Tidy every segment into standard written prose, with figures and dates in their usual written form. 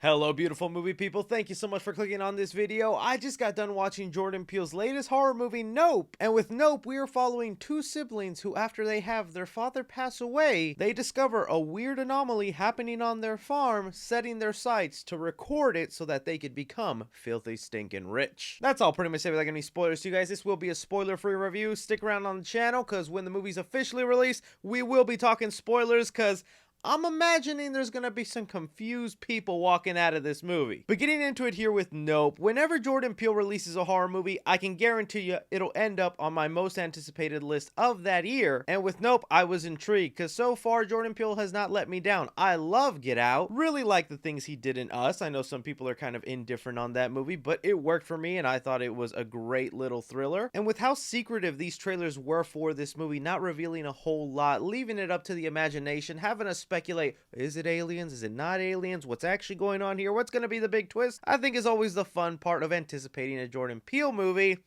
Hello, beautiful movie people. Thank you so much for clicking on this video. I just got done watching Jordan Peele's latest horror movie, Nope. And with Nope, we are following two siblings who, after they have their father pass away, they discover a weird anomaly happening on their farm, setting their sights to record it so that they could become filthy stinking rich. That's all pretty much it without any spoilers to you guys. This will be a spoiler-free review. Stick around on the channel, because when the movie's officially released, we will be talking spoilers, because I'm imagining there's gonna be some confused people walking out of this movie. But getting into it here with Nope, whenever Jordan Peele releases a horror movie, I can guarantee you it'll end up on my most anticipated list of that year. And with Nope, I was intrigued, because so far Jordan Peele has not let me down. I love Get Out, really like the things he did in Us. I know some people are kind of indifferent on that movie, but it worked for me and I thought it was a great little thriller. And with how secretive these trailers were for this movie, not revealing a whole lot, leaving it up to the imagination, having us speculate, is it aliens, is it not aliens, what's actually going on here, what's going to be the big twist, I think is always the fun part of anticipating a Jordan Peele movie.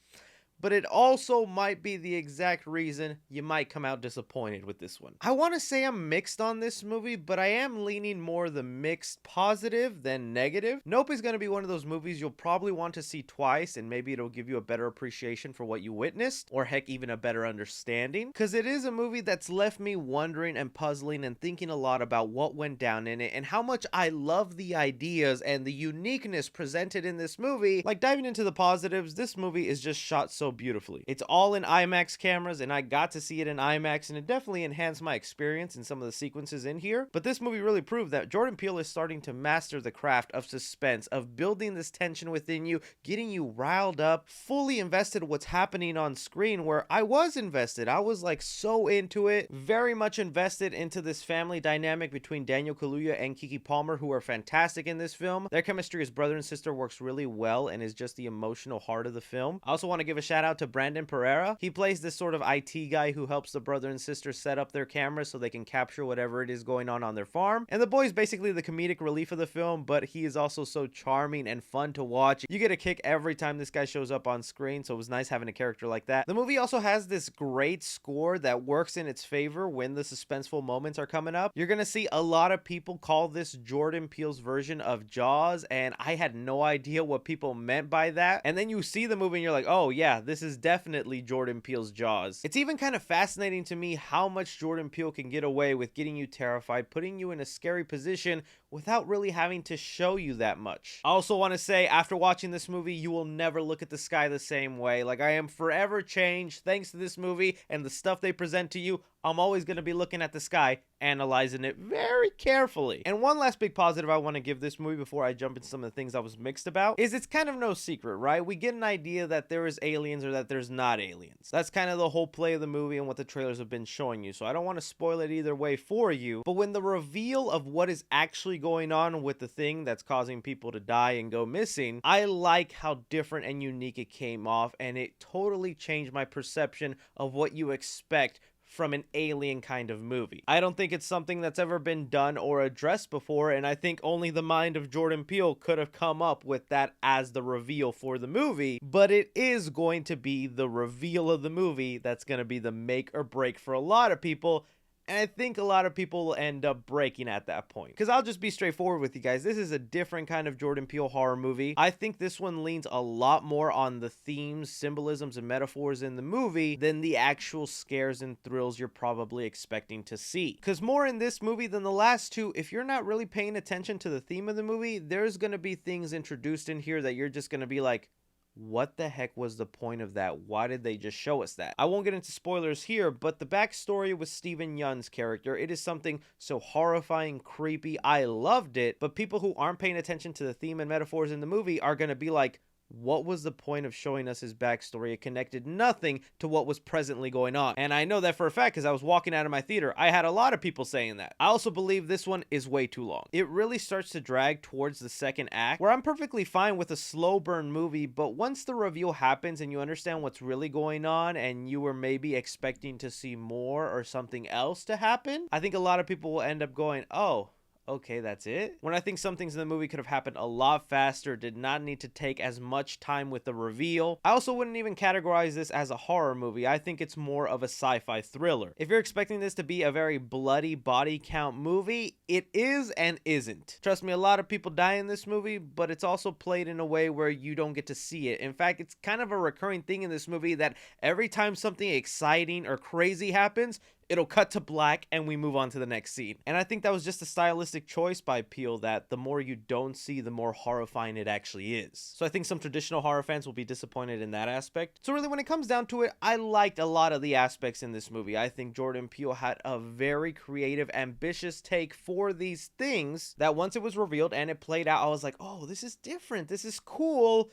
But it also might be the exact reason you might come out disappointed with this one. I want to say I'm mixed on this movie, but I am leaning more the mixed positive than negative. Nope is going to be one of those movies you'll probably want to see twice, and maybe it'll give you a better appreciation for what you witnessed, or heck, even a better understanding, because it is a movie that's left me wondering and puzzling and thinking a lot about what went down in it and how much I love the ideas and the uniqueness presented in this movie. Like, diving into the positives, this movie is just shot so beautifully. It's all in IMAX cameras, and I got to see it in IMAX, and it definitely enhanced my experience in some of the sequences in here. But this movie really proved that Jordan Peele is starting to master the craft of suspense, of building this tension within you, getting you riled up, fully invested in what's happening on screen, where I was invested. I was like so into it, very much invested into this family dynamic between Daniel Kaluuya and Keke Palmer, who are fantastic in this film. Their chemistry as brother and sister works really well and is just the emotional heart of the film. I also want to give a shout out to Brandon Pereira. He plays this sort of IT guy who helps the brother and sister set up their cameras so they can capture whatever it is going on their farm. And the boy is basically the comedic relief of the film, but he is also so charming and fun to watch. You get a kick every time this guy shows up on screen, so it was nice having a character like that. The movie also has this great score that works in its favor when the suspenseful moments are coming up. You're gonna see a lot of people call this Jordan Peele's version of Jaws, and I had no idea what people meant by that. And then you see the movie and you're like, oh yeah, this is definitely Jordan Peele's Jaws. It's even kind of fascinating to me how much Jordan Peele can get away with getting you terrified, putting you in a scary position without really having to show you that much. I also want to say, after watching this movie, you will never look at the sky the same way. Like, I am forever changed thanks to this movie and the stuff they present to you. I'm always going to be looking at the sky, analyzing it very carefully. And one last big positive I want to give this movie before I jump into some of the things I was mixed about is it's kind of no secret, right? We get an idea that there is aliens or that there's not aliens. That's kind of the whole play of the movie and what the trailers have been showing you. So I don't want to spoil it either way for you. But when the reveal of what is actually going on with the thing that's causing people to die and go missing, I like how different and unique it came off, and it totally changed my perception of what you expect from an alien kind of movie. I don't think it's something that's ever been done or addressed before, and I think only the mind of Jordan Peele could have come up with that as the reveal for the movie. But it is going to be the reveal of the movie that's going to be the make or break for a lot of people. And I think a lot of people will end up breaking at that point. Because I'll just be straightforward with you guys. This is a different kind of Jordan Peele horror movie. I think this one leans a lot more on the themes, symbolisms, and metaphors in the movie than the actual scares and thrills you're probably expecting to see. Because more in this movie than the last two, if you're not really paying attention to the theme of the movie, there's going to be things introduced in here that you're just going to be like, what the heck was the point of that? Why did they just show us that? I won't get into spoilers here, but the backstory with Steven Yeun's character, it is something so horrifying, creepy. I loved it, but people who aren't paying attention to the theme and metaphors in the movie are going to be like, what was the point of showing us his backstory? It connected nothing to what was presently going on. And I know that for a fact because I was walking out of my theater. I had a lot of people saying that. I also believe this one is way too long. It really starts to drag towards the second act, where I'm perfectly fine with a slow burn movie, but once the reveal happens and you understand what's really going on and you were maybe expecting to see more or something else to happen, I think a lot of people will end up going, oh, okay, that's it? When I think some things in the movie could have happened a lot faster, did not need to take as much time with the reveal. I also wouldn't even categorize this as a horror movie. I think it's more of a sci-fi thriller. If you're expecting this to be a very bloody body count movie, it is and isn't. Trust me, a lot of people die in this movie, but it's also played in a way where you don't get to see it. In fact, it's kind of a recurring thing in this movie that every time something exciting or crazy happens, it'll cut to black and we move on to the next scene. And I think that was just a stylistic choice by Peele, that the more you don't see, the more horrifying it actually is. So I think some traditional horror fans will be disappointed in that aspect. So really, when it comes down to it, I liked a lot of the aspects in this movie. I think Jordan Peele had a very creative, ambitious take for these things that once it was revealed and it played out, I was like, oh, this is different, this is cool,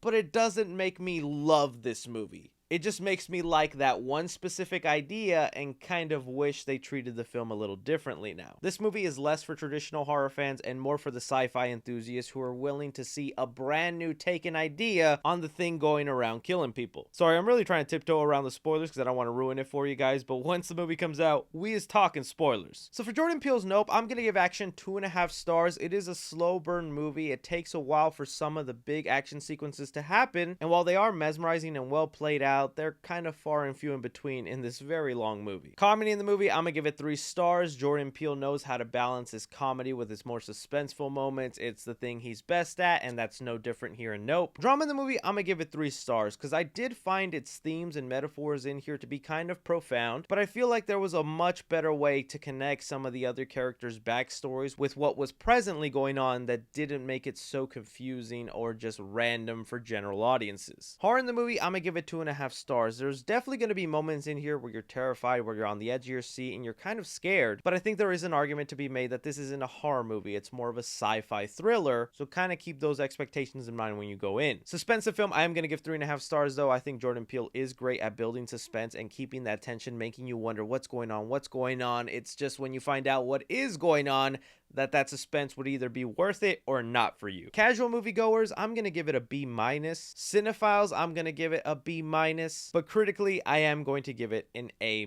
but it doesn't make me love this movie. It just makes me like that one specific idea and kind of wish they treated the film a little differently now. This movie is less for traditional horror fans and more for the sci-fi enthusiasts who are willing to see a brand new take and idea on the thing going around killing people. Sorry, I'm really trying to tiptoe around the spoilers because I don't want to ruin it for you guys, but once the movie comes out, we is talking spoilers. So for Jordan Peele's Nope, I'm going to give action 2.5 stars. It is a slow burn movie. It takes a while for some of the big action sequences to happen, and while they are mesmerizing and well played out, they're kind of far and few in between in this very long movie. Comedy in the movie, I'm gonna give it 3 stars. Jordan Peele knows how to balance his comedy with his more suspenseful moments. It's the thing he's best at, and that's no different here in Nope. Drama in the movie, I'm gonna give it 3 stars because I did find its themes and metaphors in here to be kind of profound, but I feel like there was a much better way to connect some of the other characters' backstories with what was presently going on that didn't make it so confusing or just random for general audiences. Horror in the movie, I'm gonna give it 2.5 stars. There's definitely going to be moments in here where you're terrified, where you're on the edge of your seat and you're kind of scared, but I think there is an argument to be made that this isn't a horror movie, it's more of a sci-fi thriller, so kind of keep those expectations in mind when you go in. Suspensive film, I am going to give 3.5 stars though. I think Jordan Peele is great at building suspense and keeping that tension, making you wonder what's going on. It's just when you find out what is going on that suspense would either be worth it or not for you. Casual moviegoers, I'm going to give it a B-. Cinephiles, I'm going to give it a B-. But critically, I am going to give it an A-.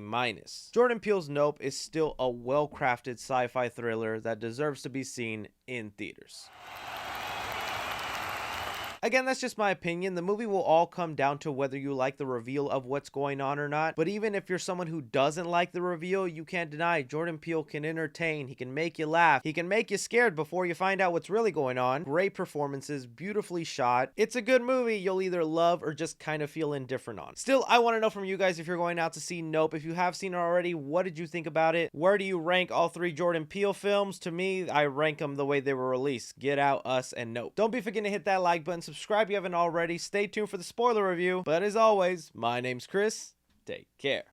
Jordan Peele's Nope is still a well-crafted sci-fi thriller that deserves to be seen in theaters. Again, that's just my opinion. The movie will all come down to whether you like the reveal of what's going on or not. But even if you're someone who doesn't like the reveal, you can't deny Jordan Peele can entertain. He can make you laugh. He can make you scared before you find out what's really going on. Great performances, beautifully shot. It's a good movie you'll either love or just kind of feel indifferent on. Still, I want to know from you guys if you're going out to see Nope. If you have seen it already, what did you think about it? Where do you rank all 3 Jordan Peele films? To me, I rank them the way they were released. Get Out, Us, and Nope. Don't be forgetting to hit that like button. Subscribe if you haven't already. Stay tuned for the spoiler review. But as always, my name's Chris. Take care.